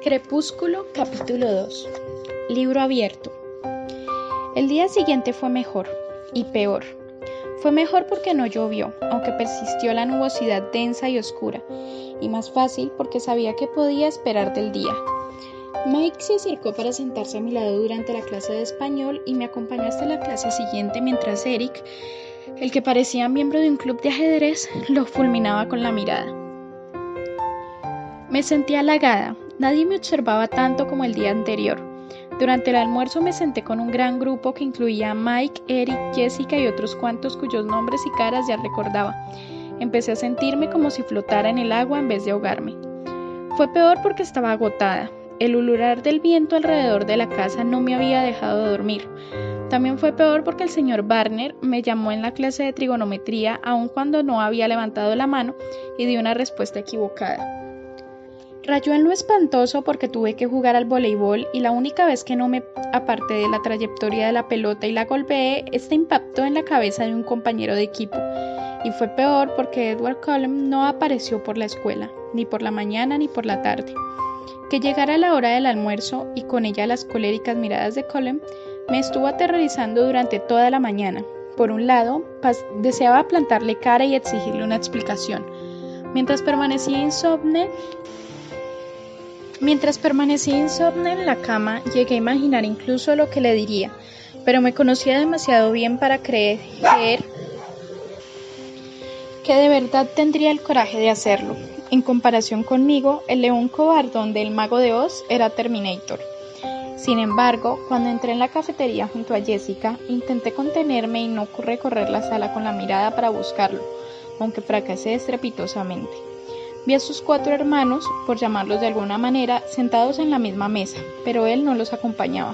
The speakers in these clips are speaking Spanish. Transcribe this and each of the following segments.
Crepúsculo, capítulo 2. Libro abierto. El día siguiente fue mejor y peor. Fue mejor porque no llovió, aunque persistió la nubosidad densa y oscura, y más fácil porque sabía que podía esperar del día. Mike se acercó para sentarse a mi lado durante la clase de español y me acompañó hasta la clase siguiente mientras Eric, el que parecía miembro de un club de ajedrez, lo fulminaba con la mirada. Me sentí halagada. Nadie me observaba tanto como el día anterior. Durante el almuerzo me senté con un gran grupo que incluía a Mike, Eric, Jessica y otros cuantos cuyos nombres y caras ya recordaba. Empecé a sentirme como si flotara en el agua en vez de ahogarme. Fue peor porque estaba agotada. El ulular del viento alrededor de la casa no me había dejado dormir. También fue peor porque el señor Barner me llamó en la clase de trigonometría aun cuando no había levantado la mano y di una respuesta equivocada. Rayó en lo espantoso porque tuve que jugar al voleibol y la única vez que no me aparté de la trayectoria de la pelota y la golpeé, esta impactó en la cabeza de un compañero de equipo. Y fue peor porque Edward Cullen no apareció por la escuela, ni por la mañana ni por la tarde. Que llegara la hora del almuerzo y con ella las coléricas miradas de Cullen me estuvo aterrorizando durante toda la mañana. Por un lado, deseaba plantarle cara y exigirle una explicación. Mientras permanecía insomne en la cama, llegué a imaginar incluso lo que le diría, pero me conocía demasiado bien para creer que de verdad tendría el coraje de hacerlo. En comparación conmigo, el león cobardón del Mago de Oz era Terminator. Sin embargo, cuando entré en la cafetería junto a Jessica, intenté contenerme y no recorrer la sala con la mirada para buscarlo, aunque fracasé estrepitosamente. Vi a sus 4 hermanos, por llamarlos de alguna manera, sentados en la misma mesa, pero él no los acompañaba.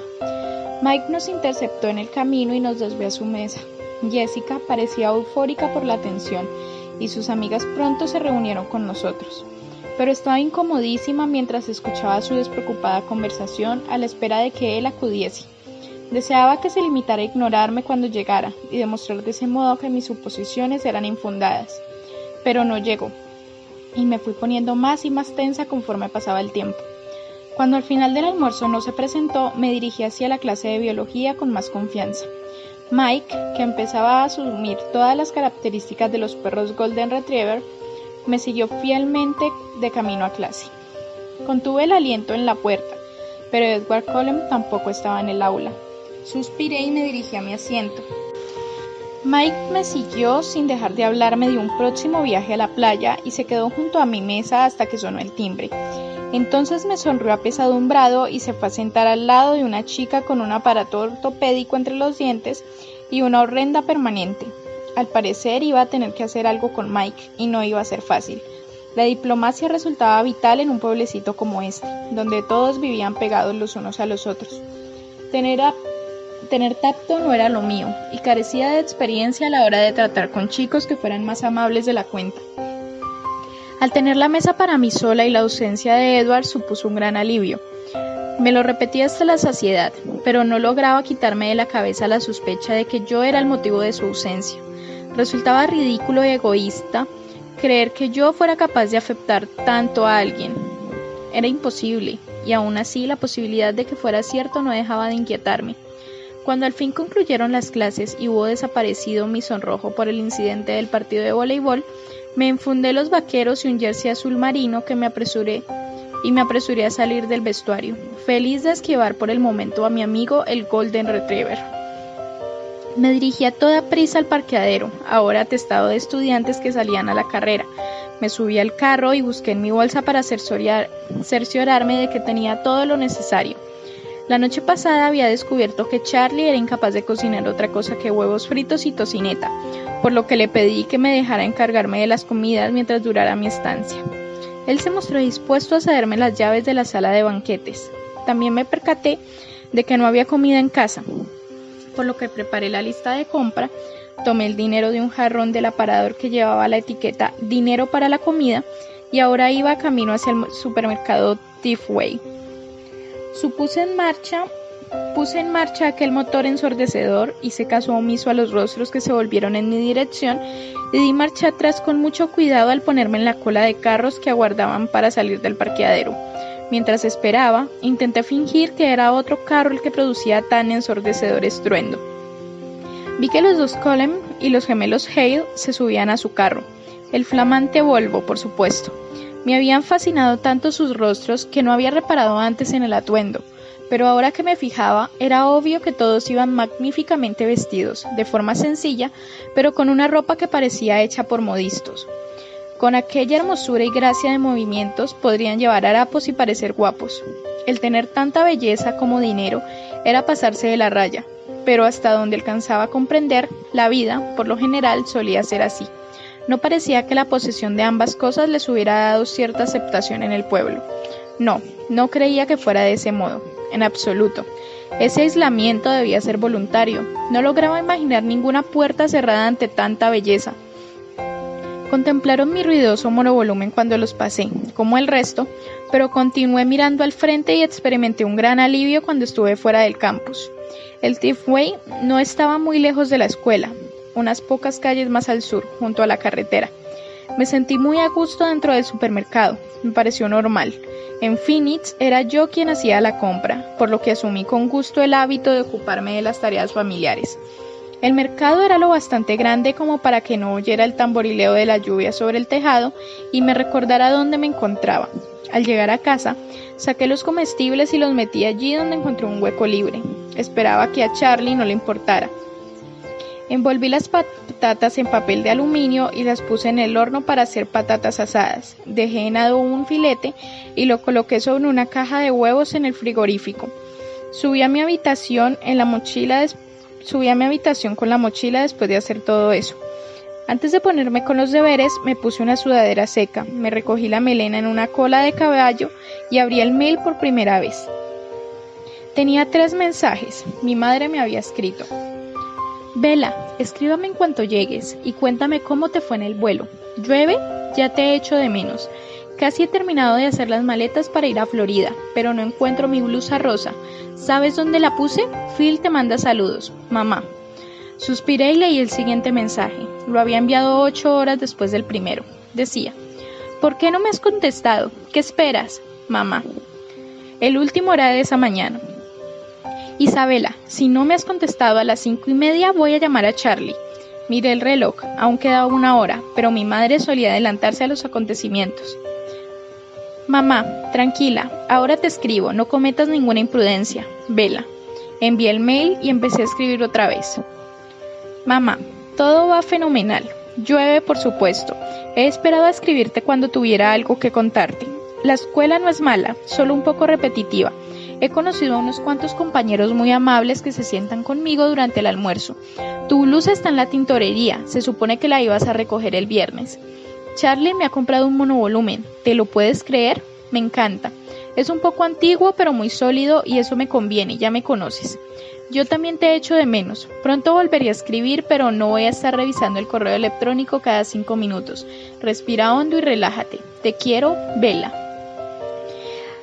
Mike nos interceptó en el camino y nos desvió a su mesa. Jessica parecía eufórica por la atención y sus amigas pronto se reunieron con nosotros. Pero estaba incomodísima mientras escuchaba su despreocupada conversación a la espera de que él acudiese. Deseaba que se limitara a ignorarme cuando llegara y demostrar de ese modo que mis suposiciones eran infundadas. Pero no llegó. Y me fui poniendo más y más tensa conforme pasaba el tiempo. Cuando al final del almuerzo no se presentó, me dirigí hacia la clase de biología con más confianza. Mike, que empezaba a asumir todas las características de los perros Golden Retriever, me siguió fielmente de camino a clase. Contuve el aliento en la puerta, pero Edward Cullen tampoco estaba en el aula. Suspiré y me dirigí a mi asiento. Mike me siguió sin dejar de hablarme de un próximo viaje a la playa y se quedó junto a mi mesa hasta que sonó el timbre. Entonces me sonrió apesadumbrado y se fue a sentar al lado de una chica con un aparato ortopédico entre los dientes y una horrenda permanente. Al parecer iba a tener que hacer algo con Mike y no iba a ser fácil. La diplomacia resultaba vital en un pueblecito como este, donde todos vivían pegados los unos a los otros. Tener tacto no era lo mío y carecía de experiencia a la hora de tratar con chicos que fueran más amables de la cuenta. Al tener la mesa para mí sola y la ausencia de Edward supuso un gran alivio. Me lo repetí hasta la saciedad, pero no lograba quitarme de la cabeza la sospecha de que yo era el motivo de su ausencia. Resultaba ridículo y egoísta creer que yo fuera capaz de afectar tanto a alguien. Era imposible, y aún así la posibilidad de que fuera cierto no dejaba de inquietarme. Cuando al fin concluyeron las clases y hubo desaparecido mi sonrojo por el incidente del partido de voleibol, me enfundé los vaqueros y un jersey azul marino que me apresuré a salir del vestuario, feliz de esquivar por el momento a mi amigo el Golden Retriever. Me dirigí a toda prisa al parqueadero, ahora atestado de estudiantes que salían a la carrera. Me subí al carro y busqué en mi bolsa para cerciorarme de que tenía todo lo necesario. La noche pasada había descubierto que Charlie era incapaz de cocinar otra cosa que huevos fritos y tocineta, por lo que le pedí que me dejara encargarme de las comidas mientras durara mi estancia. Él se mostró dispuesto a cederme las llaves de la sala de banquetes. También me percaté de que no había comida en casa, por lo que preparé la lista de compra, tomé el dinero de un jarrón del aparador que llevaba la etiqueta «Dinero para la comida» y ahora iba camino hacia el supermercado Tifway. Puse en marcha aquel motor ensordecedor, hice caso omiso a los rostros que se volvieron en mi dirección y di marcha atrás con mucho cuidado al ponerme en la cola de carros que aguardaban para salir del parqueadero. Mientras esperaba, intenté fingir que era otro carro el que producía tan ensordecedor estruendo. Vi que los dos Cullen y los gemelos Hale se subían a su carro, el flamante Volvo, por supuesto. Me habían fascinado tanto sus rostros que no había reparado antes en el atuendo, pero ahora que me fijaba, era obvio que todos iban magníficamente vestidos, de forma sencilla, pero con una ropa que parecía hecha por modistos. Con aquella hermosura y gracia de movimientos podrían llevar harapos y parecer guapos. El tener tanta belleza como dinero era pasarse de la raya, pero hasta donde alcanzaba a comprender, la vida, por lo general, solía ser así. No parecía que la posesión de ambas cosas les hubiera dado cierta aceptación en el pueblo. No creía que fuera de ese modo, en absoluto. Ese aislamiento debía ser voluntario. No lograba imaginar ninguna puerta cerrada ante tanta belleza. Contemplaron mi ruidoso monovolumen cuando los pasé, como el resto, pero continué mirando al frente y experimenté un gran alivio cuando estuve fuera del campus. El Tifway no estaba muy lejos de la escuela, unas pocas calles más al sur, junto a la carretera. Me sentí muy a gusto dentro del supermercado, me pareció normal. En Phoenix era yo quien hacía la compra, por lo que asumí con gusto el hábito de ocuparme de las tareas familiares. El mercado era lo bastante grande como para que no oyera el tamborileo de la lluvia sobre el tejado y me recordara dónde me encontraba. Al llegar a casa, saqué los comestibles y los metí allí donde encontré un hueco libre. Esperaba que a Charlie no le importara. Envolví las patatas en papel de aluminio y las puse en el horno para hacer patatas asadas. Dejé en adobo un filete y lo coloqué sobre una caja de huevos en el frigorífico. Subí a mi habitación con la mochila después de hacer todo eso. Antes de ponerme con los deberes, me puse una sudadera seca, me recogí la melena en una cola de caballo y abrí el mail por primera vez. Tenía 3 mensajes. Mi madre me había escrito: Bella, escríbame en cuanto llegues y cuéntame cómo te fue en el vuelo. ¿Llueve? Ya te echo de menos. Casi he terminado de hacer las maletas para ir a Florida, pero no encuentro mi blusa rosa. ¿Sabes dónde la puse? Phil te manda saludos. Mamá. Suspiré y leí el siguiente mensaje. Lo había enviado 8 horas después del primero. Decía: ¿por qué no me has contestado? ¿Qué esperas? Mamá. El último era de esa mañana. Isabela, si no me has contestado a las 5:30 voy a llamar a Charlie. Miré el reloj, aún quedaba 1 hora, pero mi madre solía adelantarse a los acontecimientos. Mamá, tranquila, ahora te escribo, no cometas ninguna imprudencia. Bella. Envié el mail y empecé a escribir otra vez. Mamá, todo va fenomenal. Llueve, por supuesto. He esperado a escribirte cuando tuviera algo que contarte. La escuela no es mala, solo un poco repetitiva. He conocido a unos cuantos compañeros muy amables que se sientan conmigo durante el almuerzo. Tu blusa está en la tintorería, se supone que la ibas a recoger el viernes. Charlie me ha comprado un monovolumen, ¿te lo puedes creer? Me encanta. Es un poco antiguo pero muy sólido y eso me conviene, ya me conoces. Yo también te echo de menos. Pronto volveré a escribir, pero no voy a estar revisando el correo electrónico cada 5 minutos. Respira hondo y relájate. Te quiero, Bella.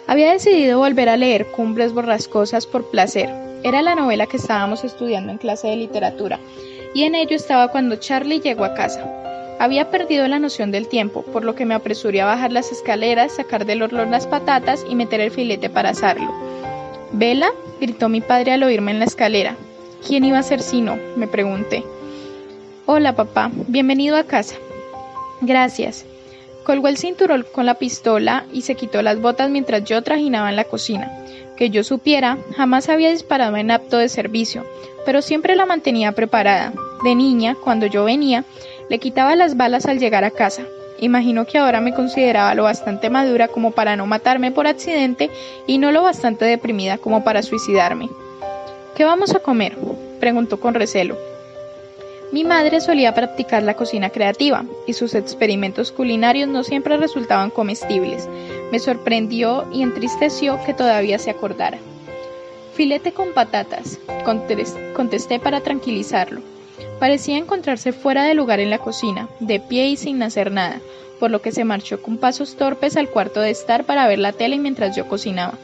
Había decidido volver a leer Cumbres Borrascosas por placer. Era la novela que estábamos estudiando en clase de literatura, y en ello estaba cuando Charlie llegó a casa. Había perdido la noción del tiempo, por lo que me apresuré a bajar las escaleras, sacar del horno las patatas y meter el filete para asarlo. «¿Bella?», gritó mi padre al oírme en la escalera. «¿Quién iba a ser si no?», me pregunté. «Hola, papá. Bienvenido a casa». «Gracias». Colgó el cinturón con la pistola y se quitó las botas mientras yo trajinaba en la cocina. Que yo supiera, jamás había disparado en acto de servicio, pero siempre la mantenía preparada. De niña, cuando yo venía, le quitaba las balas al llegar a casa. Imagino que ahora me consideraba lo bastante madura como para no matarme por accidente y no lo bastante deprimida como para suicidarme. «¿Qué vamos a comer?», preguntó con recelo. Mi madre solía practicar la cocina creativa y sus experimentos culinarios no siempre resultaban comestibles. Me sorprendió y entristeció que todavía se acordara. «Filete con patatas», contesté para tranquilizarlo. Parecía encontrarse fuera de lugar en la cocina, de pie y sin hacer nada, por lo que se marchó con pasos torpes al cuarto de estar para ver la tele mientras yo cocinaba.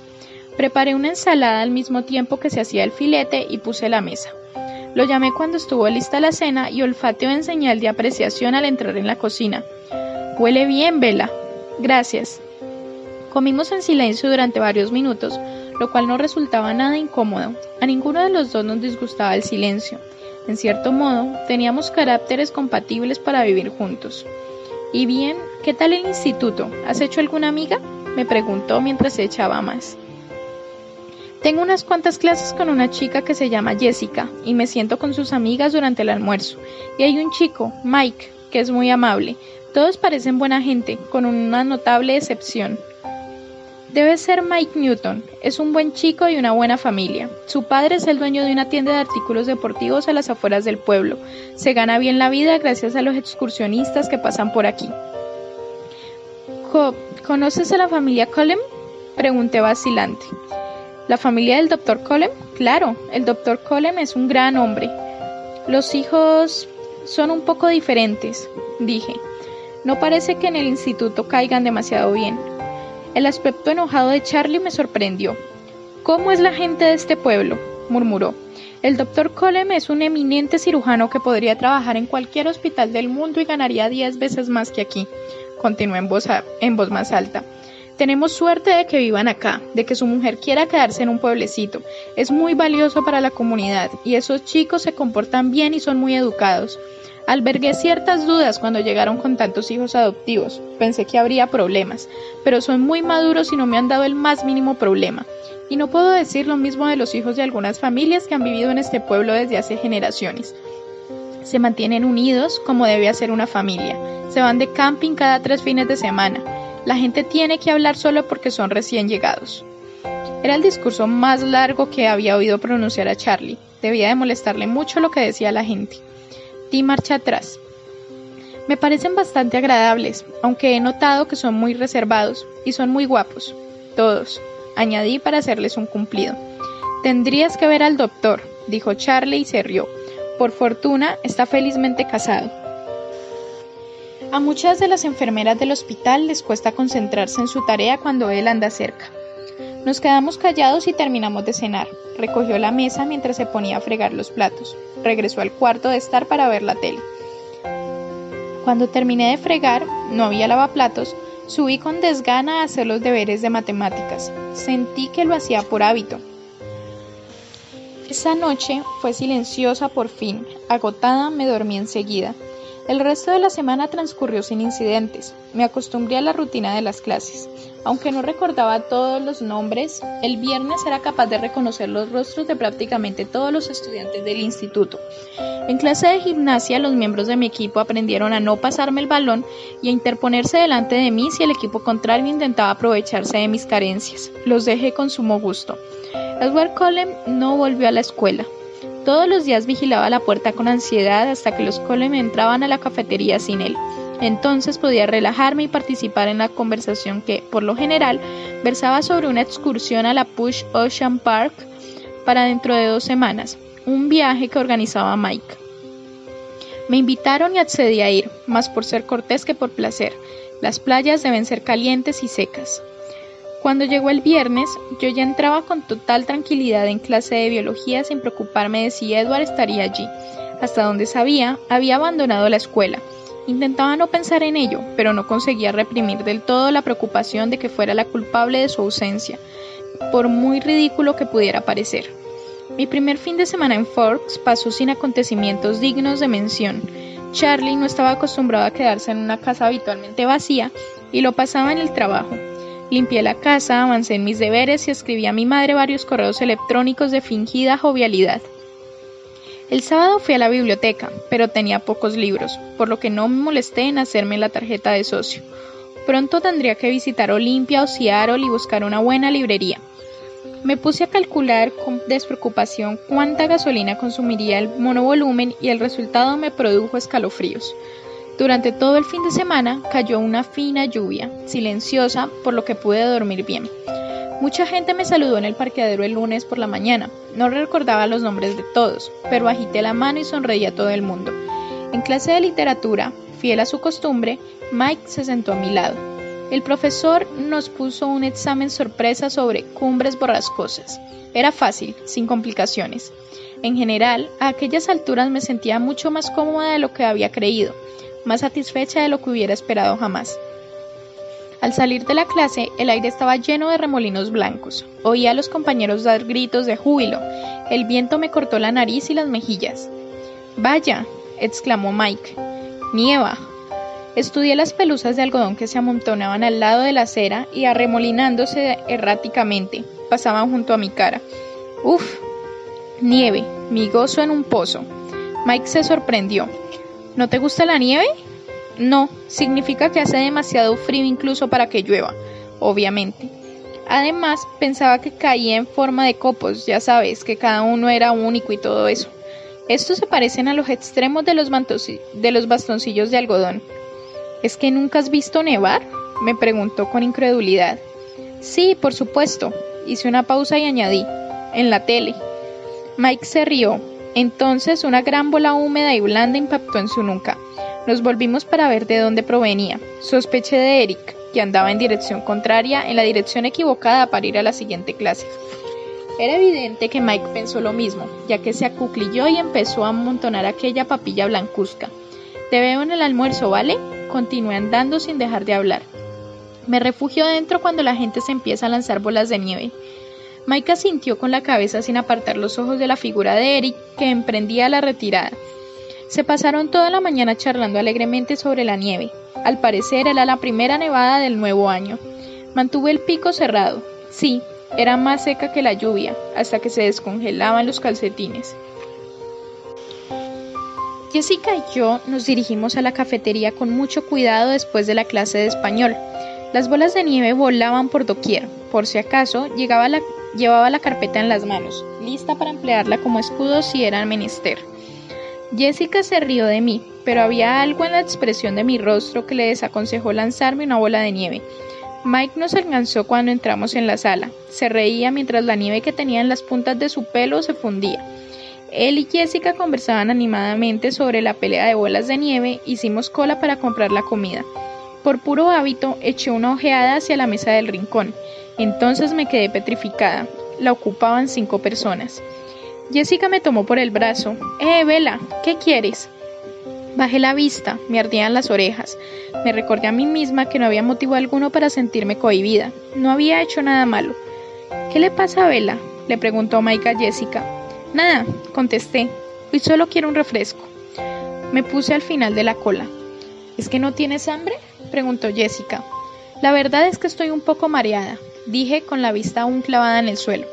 Preparé una ensalada al mismo tiempo que se hacía el filete y puse la mesa. Lo llamé cuando estuvo lista la cena y olfateó en señal de apreciación al entrar en la cocina. «Huele bien, Bella». «Gracias». Comimos en silencio durante varios minutos, lo cual no resultaba nada incómodo. A ninguno de los dos nos disgustaba el silencio. En cierto modo, teníamos caracteres compatibles para vivir juntos. «Y bien, ¿qué tal el instituto? ¿Has hecho alguna amiga?», me preguntó mientras se echaba más. «Tengo unas cuantas clases con una chica que se llama Jessica y me siento con sus amigas durante el almuerzo. Y hay un chico, Mike, que es muy amable. Todos parecen buena gente, con una notable excepción. Debe ser Mike Newton, es un buen chico y una buena familia. Su padre es el dueño de una tienda de artículos deportivos a las afueras del pueblo. Se gana bien la vida gracias a los excursionistas que pasan por aquí». «¿Conoces a la familia Colem?», pregunté vacilante. «¿La familia del Dr. Colem? Claro, el Dr. Colem es un gran hombre. Los hijos son un poco diferentes», dije. «No parece que en el instituto caigan demasiado bien». El aspecto enojado de Charlie me sorprendió. «¿Cómo es la gente de este pueblo?», murmuró. «El Dr. Colem es un eminente cirujano que podría trabajar en cualquier hospital del mundo y ganaría 10 veces más que aquí», continuó en voz más alta. «Tenemos suerte de que vivan acá, de que su mujer quiera quedarse en un pueblecito. Es muy valioso para la comunidad y esos chicos se comportan bien y son muy educados. Albergué ciertas dudas cuando llegaron con tantos hijos adoptivos. Pensé que habría problemas, pero son muy maduros y no me han dado el más mínimo problema. Y no puedo decir lo mismo de los hijos de algunas familias que han vivido en este pueblo desde hace generaciones. Se mantienen unidos como debe hacer una familia. Se van de camping cada 3 fines de semana. La gente tiene que hablar solo porque son recién llegados». Era el discurso más largo que había oído pronunciar a Charlie. Debía de molestarle mucho lo que decía la gente. Di marcha atrás. «Me parecen bastante agradables, aunque he notado que son muy reservados y son muy guapos. Todos», añadí para hacerles un cumplido. «Tendrías que ver al doctor», dijo Charlie y se rió. «Por fortuna, está felizmente casado». A muchas de las enfermeras del hospital les cuesta concentrarse en su tarea cuando él anda cerca. Nos quedamos callados y terminamos de cenar. Recogió la mesa mientras se ponía a fregar los platos. Regresó al cuarto de estar para ver la tele. Cuando terminé de fregar, no había lavaplatos, subí con desgana a hacer los deberes de matemáticas. Sentí que lo hacía por hábito. Esa noche fue silenciosa por fin. Agotada, me dormí enseguida. El resto de la semana transcurrió sin incidentes. Me acostumbré a la rutina de las clases. Aunque no recordaba todos los nombres, el viernes era capaz de reconocer los rostros de prácticamente todos los estudiantes del instituto. En clase de gimnasia, los miembros de mi equipo aprendieron a no pasarme el balón y a interponerse delante de mí si el equipo contrario intentaba aprovecharse de mis carencias. Los dejé con sumo gusto. Edward Colem no volvió a la escuela. Todos los días vigilaba la puerta con ansiedad hasta que los Colem entraban a la cafetería sin él. Entonces podía relajarme y participar en la conversación que, por lo general, versaba sobre una excursión a la Push Ocean Park para dentro de 2 semanas, un viaje que organizaba Mike. Me invitaron y accedí a ir, más por ser cortés que por placer. Las playas deben ser calientes y secas. Cuando llegó el viernes, yo ya entraba con total tranquilidad en clase de biología sin preocuparme de si Edward estaría allí. Hasta donde sabía, había abandonado la escuela. Intentaba no pensar en ello, pero no conseguía reprimir del todo la preocupación de que fuera la culpable de su ausencia, por muy ridículo que pudiera parecer. Mi primer fin de semana en Forks pasó sin acontecimientos dignos de mención. Charlie no estaba acostumbrado a quedarse en una casa habitualmente vacía y lo pasaba en el trabajo. Limpié la casa, avancé en mis deberes y escribí a mi madre varios correos electrónicos de fingida jovialidad. El sábado fui a la biblioteca, pero tenía pocos libros, por lo que no me molesté en hacerme la tarjeta de socio. Pronto tendría que visitar Olympia o Seattle y buscar una buena librería. Me puse a calcular con despreocupación cuánta gasolina consumiría el monovolumen y el resultado me produjo escalofríos. Durante todo el fin de semana cayó una fina lluvia, silenciosa, por lo que pude dormir bien. Mucha gente me saludó en el parqueadero el lunes por la mañana. No recordaba los nombres de todos, pero agité la mano y sonreí a todo el mundo. En clase de literatura, fiel a su costumbre, Mike se sentó a mi lado. El profesor nos puso un examen sorpresa sobre cumbres borrascosas. Era fácil, sin complicaciones. En general, a aquellas alturas me sentía mucho más cómoda de lo que había creído, más satisfecha de lo que hubiera esperado jamás. Al salir de la clase, el aire estaba lleno de remolinos blancos. Oía a los compañeros dar gritos de júbilo. El viento me cortó la nariz y las mejillas. «¡Vaya!», exclamó Mike. «¡Nieva!». Estudié las pelusas de algodón que se amontonaban al lado de la acera y arremolinándose erráticamente, pasaban junto a mi cara. «¡Uf! Nieve, mi gozo en un pozo». Mike se sorprendió. «¿No te gusta la nieve?». «No, significa que hace demasiado frío incluso para que llueva, obviamente». Además, pensaba que caía en forma de copos, ya sabes, que cada uno era único y todo eso. Estos se parecen a los extremos de los bastoncillos de algodón. ¿Es que nunca has visto nevar?, me preguntó con incredulidad. Sí, por supuesto. Hice una pausa y añadí, en la tele. Mike se rió. Entonces una gran bola húmeda y blanda impactó en su nuca. Nos volvimos para ver de dónde provenía. Sospeché de Eric, que andaba en dirección contraria, en la dirección equivocada para ir a la siguiente clase. Era evidente que Mike pensó lo mismo, ya que se acuclilló y empezó a amontonar aquella papilla blancuzca. «Te veo en el almuerzo, ¿vale?», continué andando sin dejar de hablar. Me refugio dentro cuando la gente se empieza a lanzar bolas de nieve. Mike asintió con la cabeza sin apartar los ojos de la figura de Eric, que emprendía la retirada. Se pasaron toda la mañana charlando alegremente sobre la nieve. Al parecer era la primera nevada del nuevo año. Mantuve el pico cerrado. Sí, era más seca que la lluvia, hasta que se descongelaban los calcetines. Jessica y yo nos dirigimos a la cafetería con mucho cuidado después de la clase de español. Las bolas de nieve volaban por doquier. Por si acaso, llevaba la carpeta en las manos, lista para emplearla como escudo si era menester. Jessica se rió de mí, pero había algo en la expresión de mi rostro que le desaconsejó lanzarme una bola de nieve. Mike nos alcanzó cuando entramos en la sala. Se reía mientras la nieve que tenía en las puntas de su pelo se fundía. Él y Jessica conversaban animadamente sobre la pelea de bolas de nieve. Hicimos cola para comprar la comida. Por puro hábito, eché una ojeada hacia la mesa del rincón. Entonces me quedé petrificada. La ocupaban 5 personas. Jessica me tomó por el brazo. Bella, ¿qué quieres? Bajé la vista, me ardían las orejas. Me recordé a mí misma que no había motivo alguno para sentirme cohibida. No había hecho nada malo. ¿Qué le pasa a Bella?, le preguntó Mike a Jessica. Nada, contesté. Hoy solo quiero un refresco. Me puse al final de la cola. ¿Es que no tienes hambre?, preguntó Jessica. La verdad es que estoy un poco mareada, dije con la vista aún clavada en el suelo.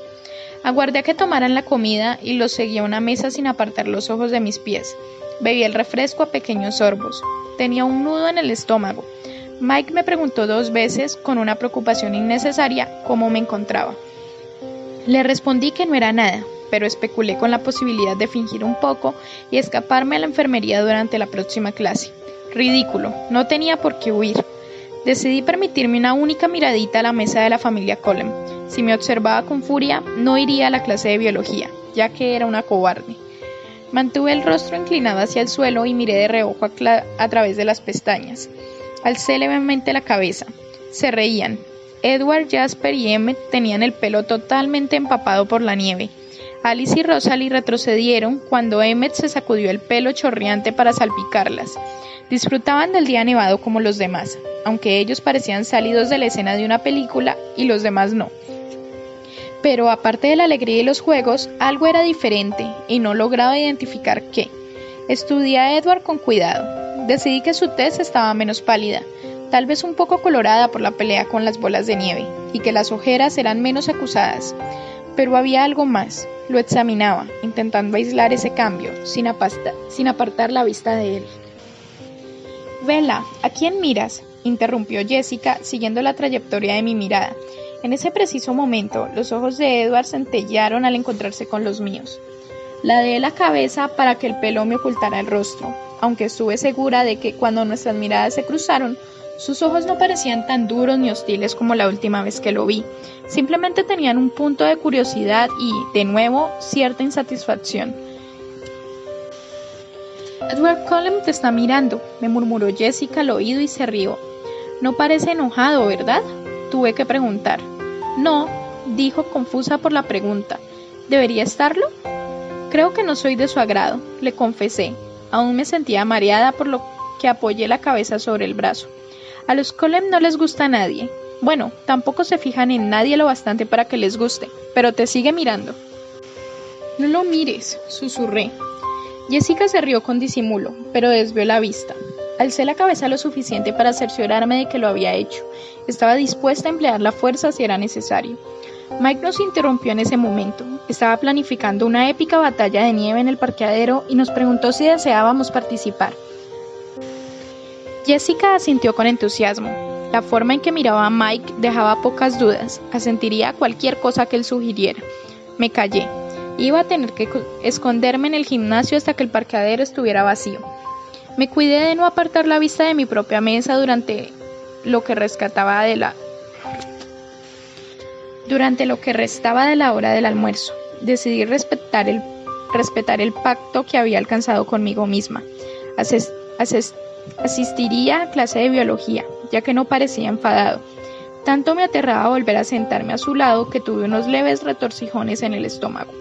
Aguardé a que tomaran la comida y los seguí a una mesa sin apartar los ojos de mis pies. Bebí el refresco a pequeños sorbos. Tenía un nudo en el estómago. Mike me preguntó 2 veces, con una preocupación innecesaria, cómo me encontraba. Le respondí que no era nada, pero especulé con la posibilidad de fingir un poco y escaparme a la enfermería durante la próxima clase. Ridículo, no tenía por qué huir. Decidí permitirme una única miradita a la mesa de la familia Colem. Si me observaba con furia, no iría a la clase de biología, ya que era una cobarde. Mantuve el rostro inclinado hacia el suelo y miré de reojo a través de las pestañas. Alcé levemente la cabeza. Se reían. Edward, Jasper y Emmett tenían el pelo totalmente empapado por la nieve. Alice y Rosalie retrocedieron cuando Emmett se sacudió el pelo chorreante para salpicarlas. Disfrutaban del día nevado como los demás, aunque ellos parecían salidos de la escena de una película y los demás no. Pero aparte de la alegría y los juegos, algo era diferente y no lograba identificar qué. Estudié a Edward con cuidado. Decidí que su tez estaba menos pálida, tal vez un poco colorada por la pelea con las bolas de nieve, y que las ojeras eran menos acusadas. Pero había algo más. Lo examinaba, intentando aislar ese cambio, sin apartar la vista de él. «Bella, ¿a quién miras?», interrumpió Jessica, siguiendo la trayectoria de mi mirada. En ese preciso momento, los ojos de Edward centellearon al encontrarse con los míos. Ladeé la cabeza para que el pelo me ocultara el rostro, aunque estuve segura de que cuando nuestras miradas se cruzaron, sus ojos no parecían tan duros ni hostiles como la última vez que lo vi. Simplemente tenían un punto de curiosidad y, de nuevo, cierta insatisfacción. «Edward Cullen te está mirando», me murmuró Jessica al oído y se rió. «No parece enojado, ¿verdad?», tuve que preguntar. «No», dijo confusa por la pregunta. «¿Debería estarlo?». «Creo que no soy de su agrado», le confesé. Aún me sentía mareada por lo que apoyé la cabeza sobre el brazo. A los Colem no les gusta a nadie. Bueno, tampoco se fijan en nadie lo bastante para que les guste, pero te sigue mirando. No lo mires, susurré. Jessica se rió con disimulo, pero desvió la vista. Alcé la cabeza lo suficiente para cerciorarme de que lo había hecho. Estaba dispuesta a emplear la fuerza si era necesario. Mike nos interrumpió en ese momento. Estaba planificando una épica batalla de nieve en el parqueadero y nos preguntó si deseábamos participar. Jessica asintió con entusiasmo. La forma en que miraba a Mike dejaba pocas dudas. Asentiría a cualquier cosa que él sugiriera. Me callé. Iba a tener que esconderme en el gimnasio hasta que el parqueadero estuviera vacío. Me cuidé de no apartar la vista de mi propia mesa durante lo que restaba de la hora del almuerzo. Decidí respetar el pacto que había alcanzado conmigo misma. Asistiría a clase de biología, ya que no parecía enfadado. Tanto me aterraba volver a sentarme a su lado que tuve unos leves retorcijones en el estómago.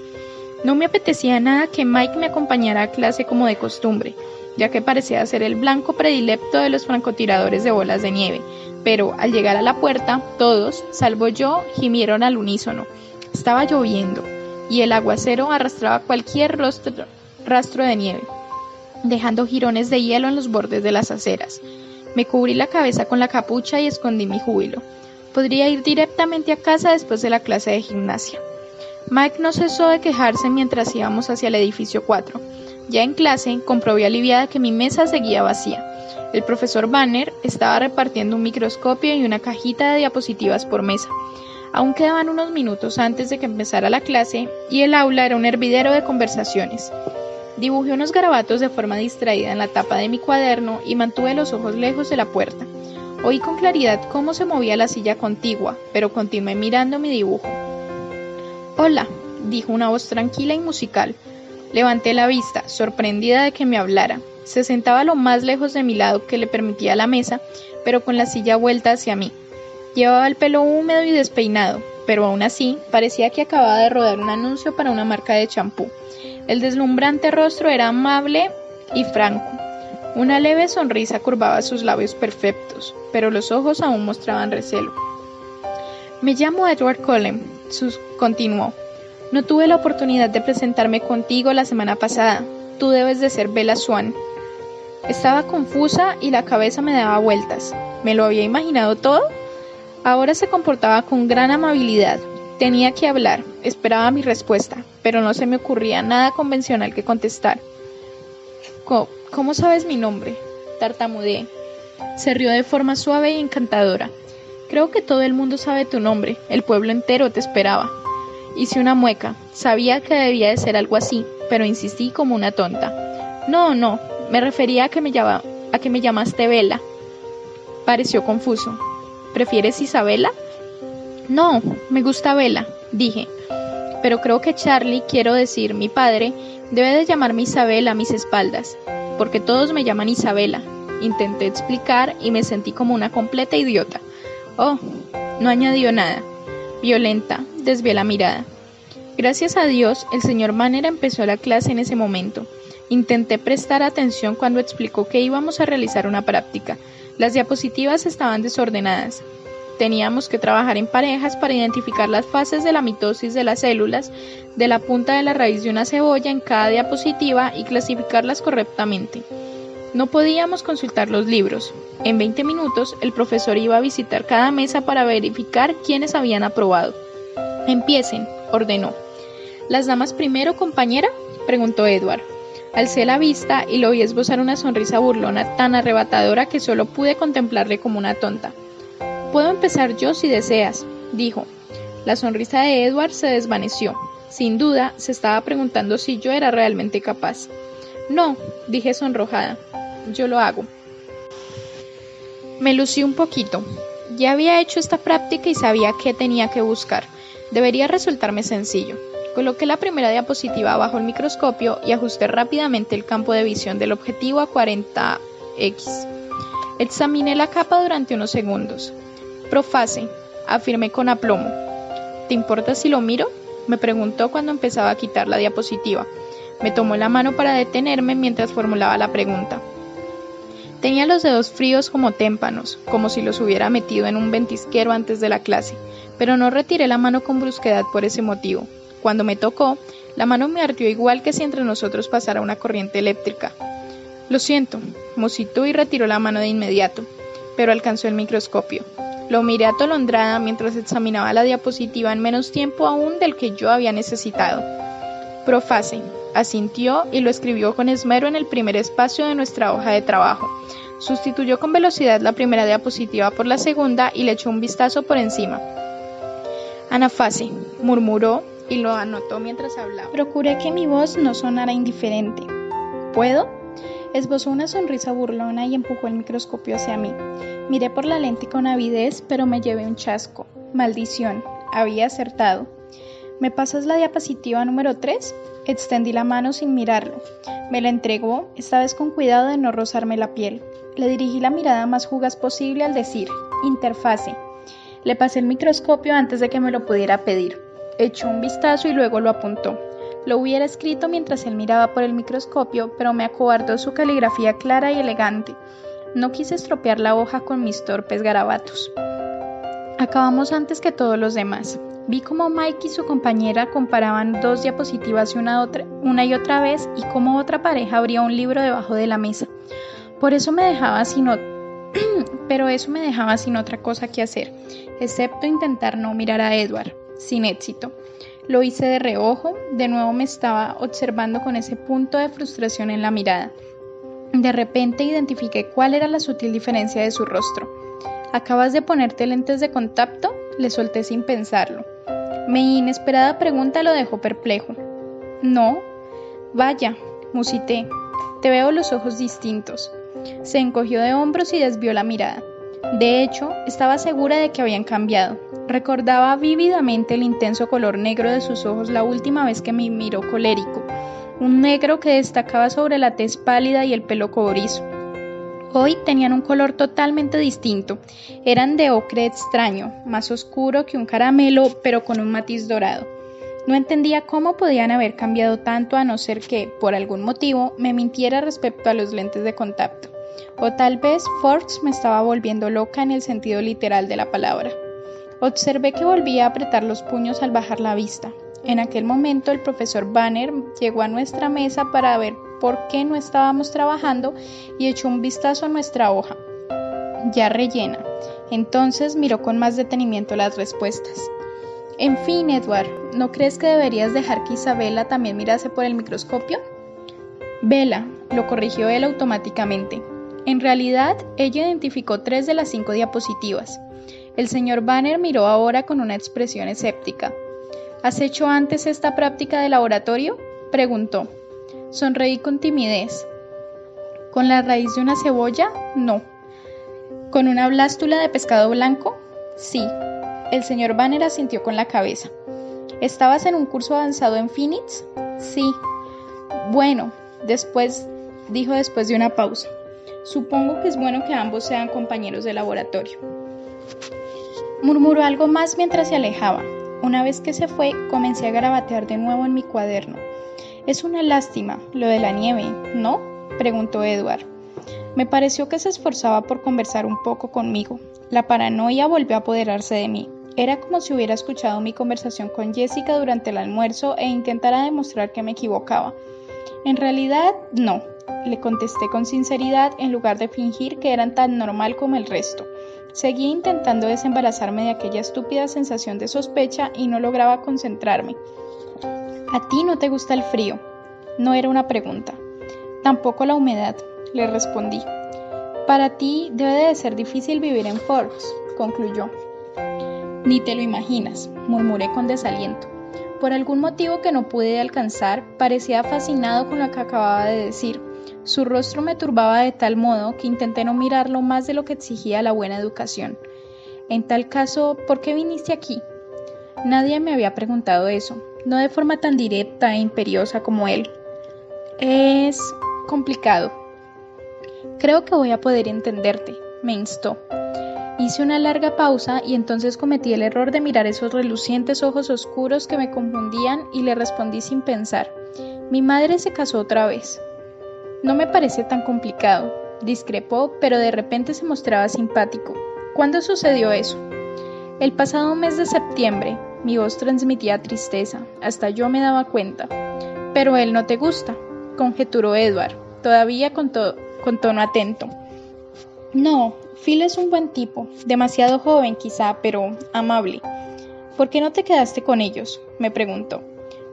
No me apetecía nada que Mike me acompañara a clase como de costumbre, ya que parecía ser el blanco predilecto de los francotiradores de bolas de nieve, pero al llegar a la puerta, todos, salvo yo, gimieron al unísono. Estaba lloviendo, y el aguacero arrastraba cualquier rastro de nieve, dejando jirones de hielo en los bordes de las aceras. Me cubrí la cabeza con la capucha y escondí mi júbilo. Podría ir directamente a casa después de la clase de gimnasia. Mike no cesó de quejarse mientras íbamos hacia el edificio 4. Ya en clase, comprobé aliviada que mi mesa seguía vacía. El profesor Banner estaba repartiendo un microscopio y una cajita de diapositivas por mesa. Aún quedaban unos minutos antes de que empezara la clase y el aula era un hervidero de conversaciones. Dibujé unos garabatos de forma distraída en la tapa de mi cuaderno y mantuve los ojos lejos de la puerta. Oí con claridad cómo se movía la silla contigua, pero continué mirando mi dibujo. «Hola», dijo una voz tranquila y musical. Levanté la vista, sorprendida de que me hablara. Se sentaba lo más lejos de mi lado que le permitía la mesa, pero con la silla vuelta hacia mí. Llevaba el pelo húmedo y despeinado, pero aún así parecía que acababa de rodar un anuncio para una marca de champú. El deslumbrante rostro era amable y franco. Una leve sonrisa curvaba sus labios perfectos, pero los ojos aún mostraban recelo. «Me llamo Edward Colem», continuó. «No tuve la oportunidad de presentarme contigo la semana pasada. Tú debes de ser Bella Swan». Estaba confusa y la cabeza me daba vueltas. ¿Me lo había imaginado todo? Ahora se comportaba con gran amabilidad. Tenía que hablar, esperaba mi respuesta, pero no se me ocurría nada convencional que contestar. ¿Cómo sabes mi nombre?, tartamudeé. Se rió de forma suave y encantadora. «Creo que todo el mundo sabe tu nombre, el pueblo entero te esperaba». Hice una mueca, sabía que debía de ser algo así, pero insistí como una tonta. No, me refería a que me llamaste Bella». Pareció confuso. «¿Prefieres Isabela?» «No, me gusta Bella», dije. «Pero creo que Charlie, quiero decir, mi padre, debe de llamarme Isabela a mis espaldas, porque todos me llaman Isabela». Intenté explicar y me sentí como una completa idiota. «Oh», no añadió nada. Violenta, desvié la mirada. Gracias a Dios, el señor Banner empezó la clase en ese momento. Intenté prestar atención cuando explicó que íbamos a realizar una práctica. Las diapositivas estaban desordenadas. Teníamos que trabajar en parejas para identificar las fases de la mitosis de las células de la punta de la raíz de una cebolla en cada diapositiva y clasificarlas correctamente. No podíamos consultar los libros. En 20 minutos, el profesor iba a visitar cada mesa para verificar quiénes habían aprobado. «Empiecen», ordenó. «¿Las damas primero, compañera?», preguntó Edward. Alcé la vista y lo vi esbozar una sonrisa burlona tan arrebatadora que solo pude contemplarle como una tonta. «Puedo empezar yo si deseas», dijo. La sonrisa de Edward se desvaneció. Sin duda, se estaba preguntando si yo era realmente capaz. «No», dije sonrojada. «Yo lo hago». Me lucí un poquito. Ya había hecho esta práctica y sabía qué tenía que buscar. Debería resultarme sencillo. Coloqué la primera diapositiva bajo el microscopio y ajusté rápidamente el campo de visión del objetivo a 40x. Examiné la capa durante unos segundos. «Profase», afirmé con aplomo. «¿Te importa si lo miro?», me preguntó cuando empezaba a quitar la diapositiva. Me tomó la mano para detenerme mientras formulaba la pregunta. Tenía los dedos fríos como témpanos, como si los hubiera metido en un ventisquero antes de la clase, pero no retiré la mano con brusquedad por ese motivo. Cuando me tocó, la mano me ardió igual que si entre nosotros pasara una corriente eléctrica. Lo siento, musitó y retiró la mano de inmediato, pero alcanzó el microscopio. Lo miré atolondrada mientras examinaba la diapositiva en menos tiempo aún del que yo había necesitado. Profase, asintió y lo escribió con esmero en el primer espacio de nuestra hoja de trabajo. Sustituyó con velocidad la primera diapositiva por la segunda y le echó un vistazo por encima. Anafase, murmuró y lo anotó mientras hablaba. Procuré que mi voz no sonara indiferente. ¿Puedo? Esbozó una sonrisa burlona y empujó el microscopio hacia mí. Miré por la lente con avidez, pero me llevé un chasco. Maldición, había acertado. ¿Me pasas la diapositiva número 3? Extendí la mano sin mirarlo. Me la entregó, esta vez con cuidado de no rozarme la piel. Le dirigí la mirada más fugaz posible al decir, interfase. Le pasé el microscopio antes de que me lo pudiera pedir. Echó un vistazo y luego lo apuntó. Lo hubiera escrito mientras él miraba por el microscopio, pero me acobardó su caligrafía clara y elegante. No quise estropear la hoja con mis torpes garabatos. Acabamos antes que todos los demás. Vi cómo Mike y su compañera comparaban dos diapositivas una y otra vez y cómo otra pareja abría un libro debajo de la mesa. Pero eso me dejaba sin otra cosa que hacer, excepto intentar no mirar a Edward, sin éxito. Lo hice de reojo, de nuevo me estaba observando con ese punto de frustración en la mirada. De repente identifiqué cuál era la sutil diferencia de su rostro. ¿Acabas de ponerte lentes de contacto?, le solté sin pensarlo. Mi inesperada pregunta lo dejó perplejo. No, vaya, musité, te veo los ojos distintos. Se encogió de hombros y desvió la mirada. De hecho, estaba segura de que habían cambiado. Recordaba vívidamente el intenso color negro de sus ojos la última vez que me miró colérico, un negro que destacaba sobre la tez pálida y el pelo cobrizo. Hoy tenían un color totalmente distinto, eran de ocre extraño, más oscuro que un caramelo, pero con un matiz dorado. No entendía cómo podían haber cambiado tanto a no ser que, por algún motivo, me mintiera respecto a los lentes de contacto. O tal vez Forbes me estaba volviendo loca en el sentido literal de la palabra. Observé que volvía a apretar los puños al bajar la vista. En aquel momento el profesor Banner llegó a nuestra mesa para ver por qué no estábamos trabajando y echó un vistazo a nuestra hoja, ya rellena. Entonces miró con más detenimiento las respuestas. En fin, Edward, ¿no crees que deberías dejar que Isabela también mirase por el microscopio? Vela, lo corrigió él automáticamente. En realidad, ella identificó 3 de las 5 diapositivas. El señor Banner miró ahora con una expresión escéptica. ¿Has hecho antes esta práctica de laboratorio?, preguntó. Sonreí con timidez. ¿Con la raíz de una cebolla? No. ¿Con una blástula de pescado blanco? Sí. El señor Banner asintió con la cabeza. ¿Estabas en un curso avanzado en Phoenix? Sí. Bueno, dijo después de una pausa. Supongo que es bueno que ambos sean compañeros de laboratorio. Murmuró algo más mientras se alejaba. Una vez que se fue, comencé a garabatear de nuevo en mi cuaderno. Es una lástima, lo de la nieve, ¿no?, preguntó Edward. Me pareció que se esforzaba por conversar un poco conmigo. La paranoia volvió a apoderarse de mí. Era como si hubiera escuchado mi conversación con Jessica durante el almuerzo e intentara demostrar que me equivocaba. En realidad, no, le contesté con sinceridad en lugar de fingir que era tan normal como el resto. Seguía intentando desembarazarme de aquella estúpida sensación de sospecha y no lograba concentrarme. ¿A ti no te gusta el frío? No era una pregunta. Tampoco la humedad, le respondí. Para ti debe de ser difícil vivir en Forbes, concluyó. Ni te lo imaginas, murmuré con desaliento. Por algún motivo que no pude alcanzar, parecía fascinado con lo que acababa de decir. Su rostro me turbaba de tal modo que intenté no mirarlo más de lo que exigía la buena educación. En tal caso, ¿por qué viniste aquí? Nadie me había preguntado eso, no de forma tan directa e imperiosa como él. Es complicado. Creo que voy a poder entenderte, me instó. Hice una larga pausa y entonces cometí el error de mirar esos relucientes ojos oscuros que me confundían y le respondí sin pensar. Mi madre se casó otra vez. No me parece tan complicado. discrepó, pero de repente se mostraba simpático. ¿Cuándo sucedió eso? El pasado mes de septiembre. Mi voz transmitía tristeza, hasta yo me daba cuenta. Pero él no te gusta, conjeturó Edward, todavía con tono atento. No, Phil es un buen tipo, demasiado joven quizá, pero amable. ¿Por qué no te quedaste con ellos?, me preguntó.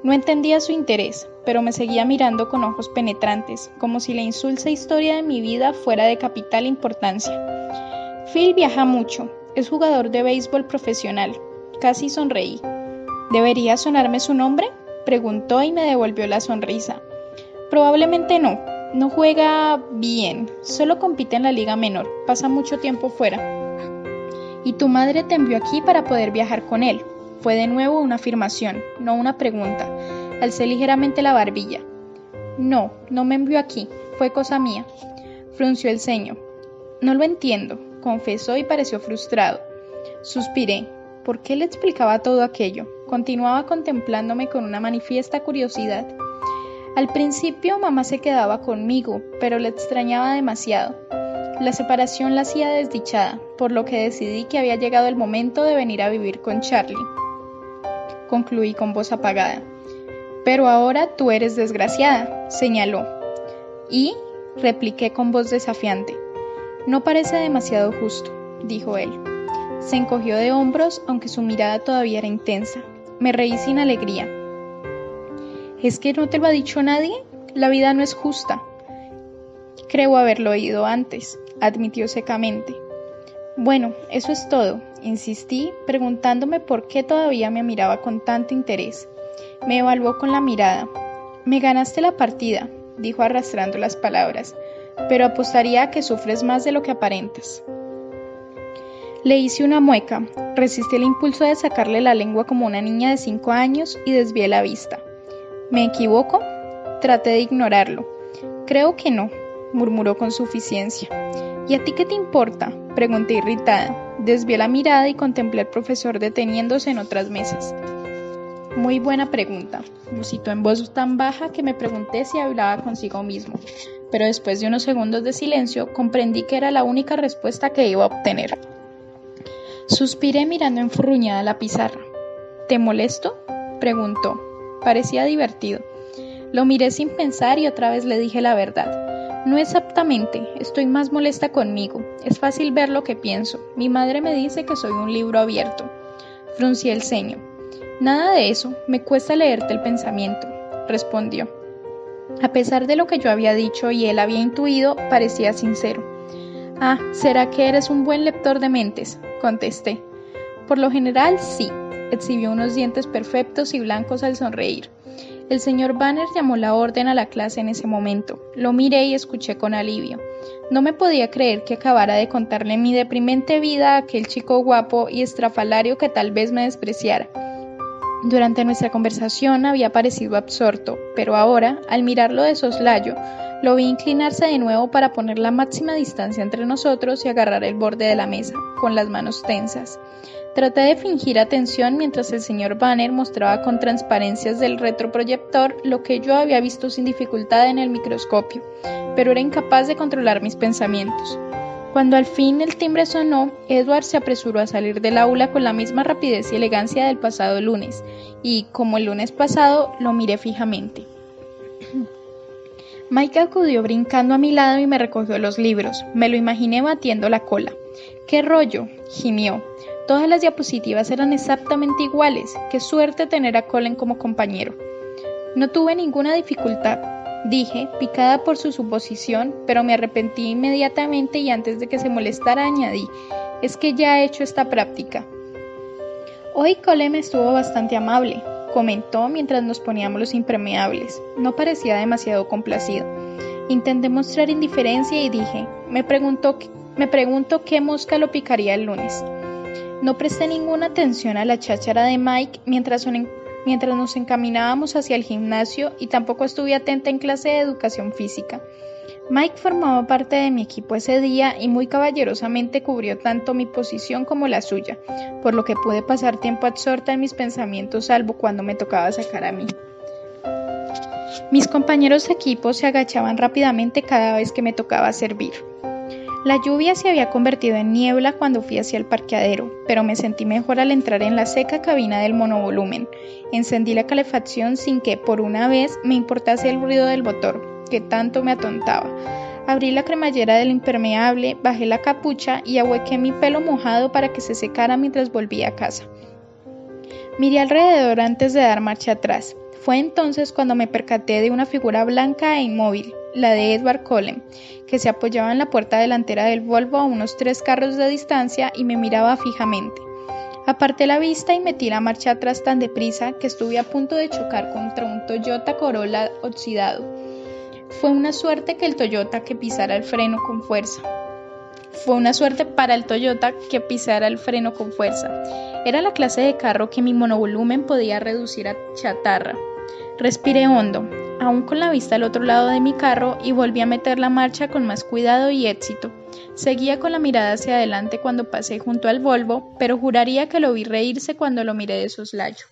No entendía su interés, pero me seguía mirando con ojos penetrantes, como si la insulsa historia de mi vida fuera de capital importancia. Phil viaja mucho, es jugador de béisbol profesional. Casi sonreí. ¿Debería sonarme su nombre?, preguntó y me devolvió la sonrisa. Probablemente no. No juega bien, solo compite en la liga menor, pasa mucho tiempo fuera. ¿Y tu madre te envió aquí para poder viajar con él? Fue de nuevo una afirmación, no una pregunta. Alcé ligeramente la barbilla. No me envió aquí, fue cosa mía. Frunció el ceño. No lo entiendo, confesó y pareció frustrado. Suspiré. ¿Por qué le explicaba todo aquello? Continuaba contemplándome con una manifiesta curiosidad. Al principio mamá se quedaba conmigo, pero le extrañaba demasiado. La separación la hacía desdichada, por lo que decidí que había llegado el momento de venir a vivir con Charlie. Concluí con voz apagada. Pero ahora tú eres desgraciada, señaló. ¿Y? Repliqué con voz desafiante. No parece demasiado justo, dijo él. Se encogió de hombros, aunque su mirada todavía era intensa. Me reí sin alegría. ¿Es que no te lo ha dicho nadie? La vida no es justa. Creo haberlo oído antes, admitió secamente. Bueno, eso es todo, insistí, preguntándome por qué todavía me miraba con tanto interés. Me evaluó con la mirada. Me ganaste la partida, dijo arrastrando las palabras, pero apostaría a que sufres más de lo que aparentas. Le hice una mueca, resistí el impulso de sacarle la lengua como una niña de 5 años y desvié la vista. ¿Me equivoco? Traté de ignorarlo. Creo que no, murmuró con suficiencia. ¿Y a ti qué te importa?, pregunté irritada. Desvié la mirada y contemplé al profesor deteniéndose en otras mesas. Muy buena pregunta, musitó en voz tan baja que me pregunté si hablaba consigo mismo, pero después de unos segundos de silencio comprendí que era la única respuesta que iba a obtener. Suspiré mirando enfurruñada la pizarra. ¿Te molesto?, preguntó. Parecía divertido. Lo miré sin pensar y otra vez le dije la verdad. No exactamente, estoy más molesta conmigo. Es fácil ver lo que pienso. Mi madre me dice que soy un libro abierto. Fruncí el ceño. Nada de eso, me cuesta leerte el pensamiento, respondió. A pesar de lo que yo había dicho y él había intuido, parecía sincero. Ah, ¿será que eres un buen lector de mentes?, contesté. Por lo general, sí. Exhibió unos dientes perfectos y blancos al sonreír. El señor Banner llamó la orden a la clase en ese momento. Lo miré y escuché con alivio. No me podía creer que acabara de contarle mi deprimente vida a aquel chico guapo y estrafalario que tal vez me despreciara. Durante nuestra conversación había parecido absorto, pero ahora, al mirarlo de soslayo, lo vi inclinarse de nuevo para poner la máxima distancia entre nosotros y agarrar el borde de la mesa, con las manos tensas. Traté de fingir atención mientras el señor Banner mostraba con transparencias del retroproyector lo que yo había visto sin dificultad en el microscopio, pero era incapaz de controlar mis pensamientos. Cuando al fin el timbre sonó, Edward se apresuró a salir del aula con la misma rapidez y elegancia del pasado lunes, y, como el lunes pasado, lo miré fijamente. Mike acudió brincando a mi lado y me recogió los libros. Me lo imaginé batiendo la cola. ¡Qué rollo!, gimió. Todas las diapositivas eran exactamente iguales. ¡Qué suerte tener a Colin como compañero! No tuve ninguna dificultad, dije, picada por su suposición, pero me arrepentí inmediatamente y antes de que se molestara añadí, es que ya he hecho esta práctica. Hoy Colin estuvo bastante amable, comentó mientras nos poníamos los impermeables. No parecía demasiado complacido. Intenté mostrar indiferencia y dije, me pregunto qué mosca lo picaría el lunes. No presté ninguna atención a la cháchara de Mike mientras nos encaminábamos hacia el gimnasio y tampoco estuve atenta en clase de educación física. Mike formaba parte de mi equipo ese día y muy caballerosamente cubrió tanto mi posición como la suya, por lo que pude pasar tiempo absorta en mis pensamientos salvo cuando me tocaba sacar a mí. Mis compañeros de equipo se agachaban rápidamente cada vez que me tocaba servir. La lluvia se había convertido en niebla cuando fui hacia el parqueadero, pero me sentí mejor al entrar en la seca cabina del monovolumen. Encendí la calefacción sin que, por una vez, me importase el ruido del motor, que tanto me atontaba. Abrí la cremallera del impermeable, bajé la capucha y ahuequé mi pelo mojado para que se secara mientras volvía a casa. Miré alrededor antes de dar marcha atrás. Fue entonces cuando me percaté de una figura blanca e inmóvil, la de Edward Cullen, que se apoyaba en la puerta delantera del Volvo a unos 3 carros de distancia y me miraba fijamente. Aparté la vista y metí la marcha atrás tan deprisa que estuve a punto de chocar contra un Toyota Corolla oxidado. Fue una suerte que el Toyota que pisara el freno con fuerza. Fue una suerte para el Toyota que pisara el freno con fuerza. Era la clase de carro que mi monovolumen podía reducir a chatarra. Respiré hondo, aún con la vista al otro lado de mi carro, y volví a meter la marcha con más cuidado y éxito. Seguía con la mirada hacia adelante cuando pasé junto al Volvo, pero juraría que lo vi reírse cuando lo miré de soslayo.